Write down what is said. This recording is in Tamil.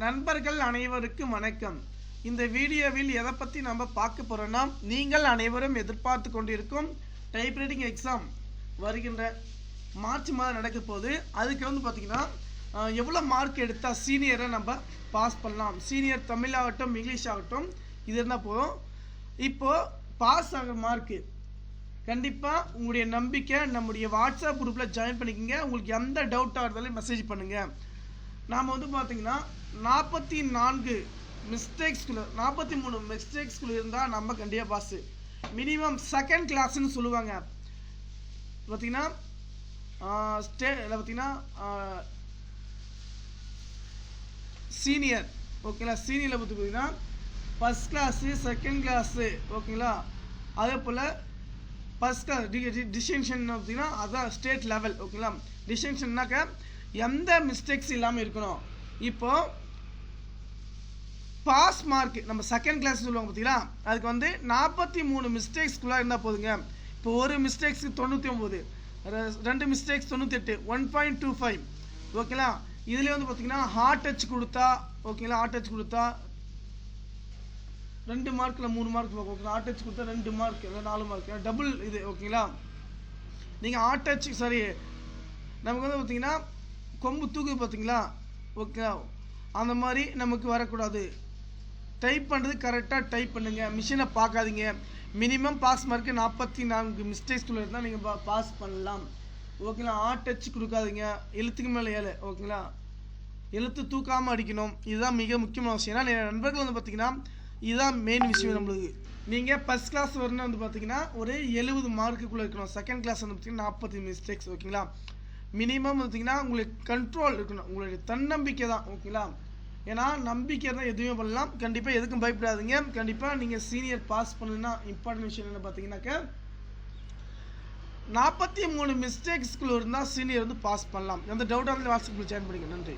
நண்பர்கள் அனைவருக்கும் வணக்கம். இந்த வீடியோவில் எதை பற்றி நம்ம பார்க்க போகிறோன்னா, நீங்கள் அனைவரும் எதிர்பார்த்து கொண்டிருக்கும் டைப்ரைட்டிங் எக்ஸாம் வருகின்ற மார்ச் மாதம் நடக்க போகுது. அதுக்கு பார்த்தீங்கன்னா எவ்வளோ மார்க் எடுத்தால் சீனியரை நம்ம பாஸ் பண்ணலாம். சீனியர் தமிழ் ஆகட்டும் இங்கிலீஷ் ஆகட்டும் இது இருந்தால் போதும். இப்போது பாஸ் ஆகிற மார்க்கு கண்டிப்பாக உங்களுடைய நம்பிக்கை நம்முடைய வாட்ஸ்அப் குரூப்பில் ஜாயின் பண்ணிக்கோங்க. உங்களுக்கு எந்த டவுட்டாக இருந்தாலும் மெசேஜ் பண்ணுங்கள். நாம் பார்த்தீங்கன்னா 44 மிஸ்டேக்ஸ்குள்ளே 43 மிஸ்டேக்ஸ்குள்ளே இருந்தால் நம்ம கண்டிப்பாக பாஸு. மினிமம் செகண்ட் கிளாஸ்ன்னு சொல்லுவாங்க. பார்த்தீங்கன்னா பார்த்தீங்கன்னா சீனியர் ஓகேங்களா. சீனியரில் பார்த்தீங்கன்னா ஃபஸ்ட் கிளாஸு செகண்ட் கிளாஸு ஓகேங்களா. அதே போல் ஃபஸ்ட் கிளாஸ் டிஸ்டிங்ஷன் பார்த்தீங்கன்னா அதுதான் ஸ்டேட் லெவல் ஓகேங்களா. டிஸ்டிங்ஷன்னாக்க எந்த மிஸ்டேக்ஸ் இல்லாமல் இருக்கணும். இப்போது பாஸ் மார்க் நம்ம செகண்ட் கிளாஸ் சொல்லுவாங்க பார்த்தீங்களா, அதுக்கு 43 மிஸ்டேக்ஸ்குள்ளே இருந்தால் போதுங்க. இப்போ ஒரு மிஸ்டேக்ஸுக்கு 99, 2 மிஸ்டேக்ஸ் 98, 1.25 ஓகேங்களா. இதுலேயே பார்த்தீங்கன்னா ஹார்ட் டச் கொடுத்தா ஓகேங்களா. ஹார்ட் டச் கொடுத்தா 2 மார்க்கில் 3 மார்க் ஓகேங்களா. ஹார்ட் டச் கொடுத்தா 2 மார்க் 4 மார்க் டபுள் இது ஓகேங்களா. நீங்கள் ஹார்ட் டச் சாரி நமக்கு பார்த்தீங்கன்னா கொம்பு தூக்கு பார்த்தீங்களா ஓகேங்களா. அந்த மாதிரி நமக்கு வரக்கூடாது. டைப் பண்ணுறது கரெக்டாக டைப் பண்ணுங்கள். மிஷினை பார்க்காதீங்க. மினிமம் பாஸ் மார்க்கு 44 மிஸ்டேக்ஸ்குள்ளே இருந்தால் நீங்கள் பாஸ் பண்ணலாம் ஓகேங்களா. ஹார்ட் டச் கொடுக்காதீங்க. எழுத்துக்கு மேலே 7 ஓகேங்களா. எழுத்து தூக்காமல் அடிக்கணும். இதுதான் மிக முக்கியமான விஷயம். ஏன்னா நிறைய நண்பர்கள் பார்த்தீங்கன்னா இதுதான் மெயின் விஷயம் நம்மளுக்கு. நீங்கள் ஃபஸ்ட் கிளாஸ் வரணும் பார்த்தீங்கன்னா ஒரு 70 மார்க்குள்ளே இருக்கணும். செகண்ட் கிளாஸ் பார்த்தீங்கன்னா 40 மிஸ்டேக்ஸ் ஓகேங்களா. மினிமம் பார்த்தீங்கன்னா உங்களுக்கு கண்ட்ரோல் இருக்கணும். உங்களுடைய தன்னம்பிக்கை தான் ஓகேங்களா. ஏன்னா நம்பிக்கை தான் எதுவுமே பண்ணலாம். கண்டிப்பாக எதுக்கும் பயப்படாதீங்க. கண்டிப்பாக நீங்கள் சீனியர் பாஸ் பண்ணுன்னா இம்பார்ட்டன்ட் விஷயம் என்ன பார்த்தீங்கன்னாக்க 43 மிஸ்டேக்ஸ்குள்ளே இருந்தால் சீனியர் பாஸ் பண்ணலாம். எந்த டவுட்டாக இருந்தாலும் வாட்ஸ்அப்பில் ஜாயின் பண்ணிக்க. நன்றி.